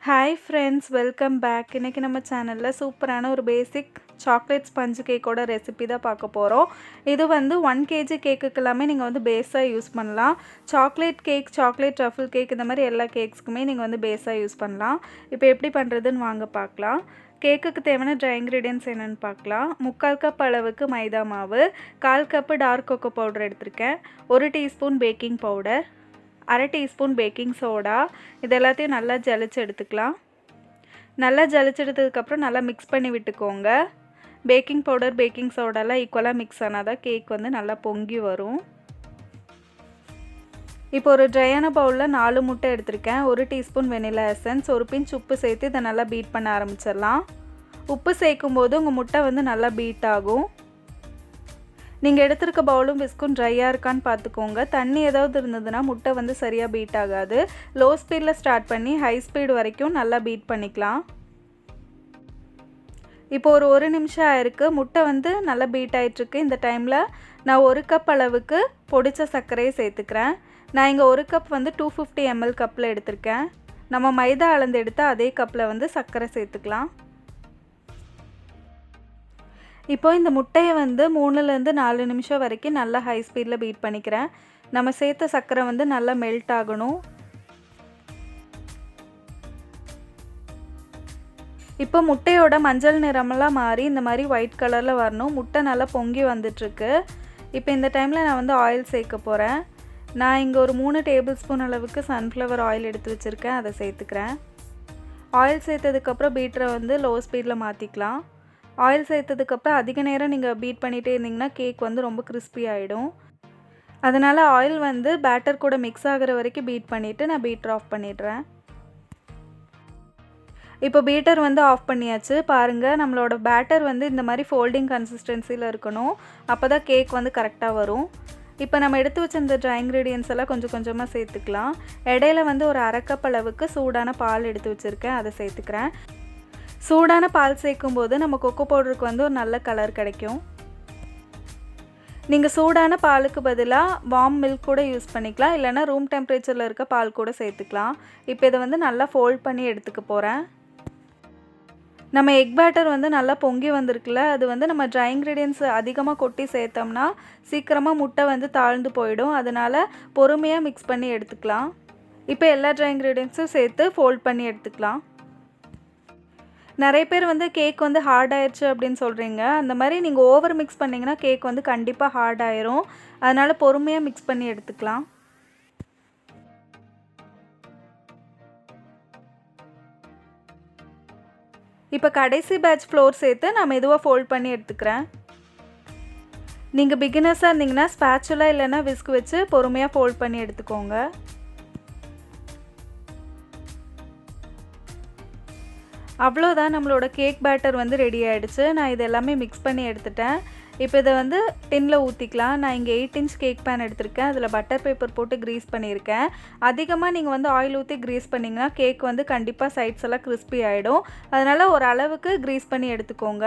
Hi friends, welcome back. இன்னைக்கு நம்ம சேனல்ல சூப்பரான ஒரு பேசிக் சாக்லேட் ஸ்பஞ்ச் கேக்கோட ரெசிபி தான் பார்க்க போறோம். இது வந்து 1 kg கேக்குக்கு எல்லாமே நீங்க வந்து பேஸா யூஸ் பண்ணலாம். Chocolate cake, chocolate truffle cake இந்த மாதிரி எல்லா கேக்ஸ்க்குமே நீங்க வந்து பேஸா யூஸ் பண்ணலாம். இப்போ எப்படி பண்றதுன்னு வாங்க பார்க்கலாம். கேக்குக்கு தேவையான ட்ரை இன்கிரிடியன்ட்ஸ் என்னன்னு பார்க்கலாம். 3/4 கப் அளவுக்கு மைதா மாவு, 1/4 கப் டார்க் கோகோ பவுடர் எடுத்துர்க்கேன், 1 teaspoon baking powder, 1/2 teaspoon baking soda, இது எல்லாத்தையும் நல்லா ஜலிச்சு எடுத்துக்கலாம். நல்லா ஜலிச்சு எடுத்ததுக்கப்புறம் நல்லா மிக்ஸ் பண்ணி விட்டுக்கோங்க. பேக்கிங் பவுடர் பேக்கிங் சோடாலாம் ஈக்குவலாக மிக்ஸ் ஆனால் தான் கேக் வந்து நல்லா பொங்கி வரும். இப்போ ஒரு ட்ரையான பவுலில் 4 முட்டை எடுத்திருக்கேன், 1 டீஸ்பூன் வெனிலா எசன்ஸ், ஒரு பிஞ்ச் உப்பு சேர்த்து இதை நல்லா பீட் பண்ண ஆரம்பிச்சிடலாம். உப்பு சேர்க்கும் போது உங்கள் முட்டை வந்து நல்லா பீட் ஆகும். நீங்கள் எடுத்துருக்க பவுலும் விஸ்கும் ட்ரையாக இருக்கான்னு பார்த்துக்கோங்க. தண்ணி ஏதாவது இருந்ததுன்னா முட்டை வந்து சரியாக பீட் ஆகாது. லோ ஸ்பீடில் ஸ்டார்ட் பண்ணி ஹை ஸ்பீடு வரைக்கும் நல்லா பீட் பண்ணிக்கலாம். இப்போ ஒரு 1 நிமிஷம் ஆயிருக்கு. முட்டை வந்து நல்லா பீட் ஆகிட்டுருக்கு. இந்த டைமில் நான் 1 கப் அளவுக்கு பொடிச்ச சர்க்கரையை சேர்த்துக்கிறேன். நான் இங்கே 1 கப் வந்து 250 ml கப்பில் எடுத்திருக்கேன். நம்ம மைதா அளந்து எடுத்து அதே கப்பில் வந்து சர்க்கரை சேர்த்துக்கலாம். இப்போ இந்த முட்டையை வந்து 3லேருந்து 4 நிமிஷம் வரைக்கும் நல்லா ஹை ஸ்பீடில் பீட் பண்ணிக்கிறேன். நம்ம சேர்த்த சர்க்கரை வந்து நல்லா மெல்ட் ஆகணும். இப்போ முட்டையோட மஞ்சள் நிறமெல்லாம் மாறி இந்த மாதிரி ஒயிட் கலரில் வரணும். முட்டை நல்லா பொங்கி வந்துட்டுருக்கு. இப்போ இந்த டைமில் நான் வந்து ஆயில் சேர்க்க போகிறேன். நான் இங்கே ஒரு 3 டேபிள் ஸ்பூன் அளவுக்கு சன்ஃப்ளவர் ஆயில் எடுத்து வச்சுருக்கேன், அதை சேர்த்துக்கிறேன். ஆயில் சேர்த்ததுக்கப்புறம் பீட்டரை வந்து லோ ஸ்பீடில் மாற்றிக்கலாம். ஆயில் சேர்த்ததுக்கப்புறம் அதிக நேரம் நீங்கள் பீட் பண்ணிகிட்டே இருந்தீங்கன்னா கேக் வந்து ரொம்ப கிறிஸ்பி ஆகிடும். அதனால் ஆயில் வந்து பேட்டர் கூட மிக்ஸ் ஆகிற வரைக்கும் பீட் பண்ணிவிட்டு நான் பீட்டர் ஆஃப் பண்ணிடுறேன். இப்போ பீட்டர் வந்து ஆஃப் பண்ணியாச்சு. பாருங்கள், நம்மளோட பேட்டர் வந்து இந்த மாதிரி ஃபோல்டிங் கன்சிஸ்டன்சியில் இருக்கணும். அப்போ தான் கேக் வந்து கரெக்டாக வரும். இப்போ நம்ம எடுத்து வச்சிருந்த ட்ரை இன்க்ரீடியன்ஸ் எல்லாம் கொஞ்சம் கொஞ்சமாக சேர்த்துக்கலாம். இடையில வந்து ஒரு 1/2 கப் அளவுக்கு சூடான பால் எடுத்து வச்சுருக்கேன், அதை சேர்த்துக்கிறேன். சூடான பால் சேர்க்கும்போது நம்ம கொக்கோ பவுடருக்கு வந்து ஒரு நல்ல கலர் கிடைக்கும். நீங்கள் சூடான பாலுக்கு பதிலாக வார்ம் மில்க் கூட யூஸ் பண்ணிக்கலாம், இல்லைனா ரூம் டெம்பரேச்சரில் இருக்க பால் கூட சேர்த்துக்கலாம். இப்போ இதை வந்து நல்லா ஃபோல்ட் பண்ணி எடுத்துக்க போகிறேன். நம்ம எக் பேட்டர் வந்து நல்லா பொங்கி வந்திருக்குல்ல, அது வந்து நம்ம ட்ரை இன்க்ரீடியன்ஸ் அதிகமாக கொட்டி சேர்த்தோம்னா சீக்கிரமாக முட்டை வந்து தாழ்ந்து போயிடும். அதனால் பொறுமையாக மிக்ஸ் பண்ணி எடுத்துக்கலாம். இப்போ எல்லா ட்ரை இன்க்ரீடியன்ஸும் சேர்த்து ஃபோல்ட் பண்ணி எடுத்துக்கலாம். நிறைய பேர் வந்து கேக் வந்து ஹார்ட் ஆயிடுச்சு அப்படின்னு சொல்கிறீங்க. அந்த மாதிரி நீங்கள் ஓவர் மிக்ஸ் பண்ணிங்கன்னா கேக் வந்து கண்டிப்பாக ஹார்ட் ஆயிரும். அதனால் பொறுமையாக மிக்ஸ் பண்ணி எடுத்துக்கலாம். இப்போ கடைசி பேட்ச் ஃப்ளோர் சேர்த்து நான் மெதுவாக ஃபோல்ட் பண்ணி எடுத்துக்கிறேன். நீங்கள் பிகினர்ஸாக இருந்தீங்கன்னா ஸ்பேச்சுலா இல்லைன்னா விஸ்க் வச்சு பொறுமையாக ஃபோல்ட் பண்ணி எடுத்துக்கோங்க. அவ்வளோதான், நம்மளோட கேக் பேட்டர் வந்து ரெடி ஆகிடுச்சு. நான் இது எல்லாமே மிக்ஸ் பண்ணி எடுத்துட்டேன். இப்போ இதை வந்து டின்னில் ஊற்றிக்கலாம். நான் இங்கே 8 இன்ச் கேக் பேன் எடுத்திருக்கேன். அதில் பட்டர் பேப்பர் போட்டு க்ரீஸ் பண்ணியிருக்கேன். அதிகமாக நீங்கள் வந்து ஆயில் ஊற்றி க்ரீஸ் பண்ணிங்கன்னா கேக் வந்து கண்டிப்பாக சைட்ஸ் எல்லாம் கிறிஸ்பி ஆகிடும். அதனால் ஒரு அளவுக்கு க்ரீஸ் பண்ணி எடுத்துக்கோங்க.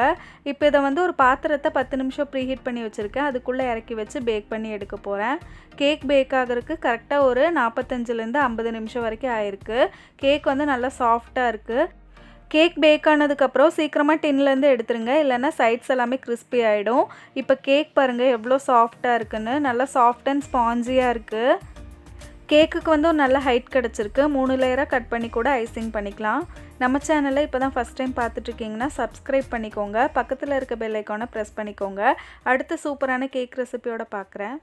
இப்போ இதை வந்து ஒரு பாத்திரத்தை 10 நிமிஷம் ப்ரீஹீட் பண்ணி வச்சுருக்கேன். அதுக்குள்ளே இறக்கி வச்சு பேக் பண்ணி எடுக்க போகிறேன். கேக் பேக் ஆகிறதுக்கு கரெக்டாக ஒரு 45லேருந்து 50 நிமிஷம் வரைக்கும் ஆயிருக்கு. கேக் வந்து நல்லா சாஃப்டாக இருக்குது. கேக் பேக் ஆனதுக்கப்புறம் சீக்கிரமாக டின்லேருந்து எடுத்துருங்க, இல்லைன்னா சைட்ஸ் எல்லாமே கிறிஸ்பி ஆகிடும். இப்போ கேக் பாருங்கள் எவ்வளோ சாஃப்டாக இருக்குன்னு, நல்லா சாஃப்ட் அண்ட் ஸ்பாஞ்சியாக இருக்குது. கேக்குக்கு வந்து ஒரு நல்ல ஹைட் கிடச்சிருக்கு. 3 லேயராக கட் பண்ணி கூட ஐசிங் பண்ணிக்கலாம். நம்ம சேனலில் இப்போ தான் ஃபஸ்ட் டைம் பார்த்துட்ருக்கீங்கன்னா சப்ஸ்கிரைப் பண்ணிக்கோங்க. பக்கத்தில் இருக்க பெல் ஐக்கானை ப்ரெஸ் பண்ணிக்கோங்க. அடுத்த சூப்பரான கேக் ரெசிபியோட பார்க்குறேன்.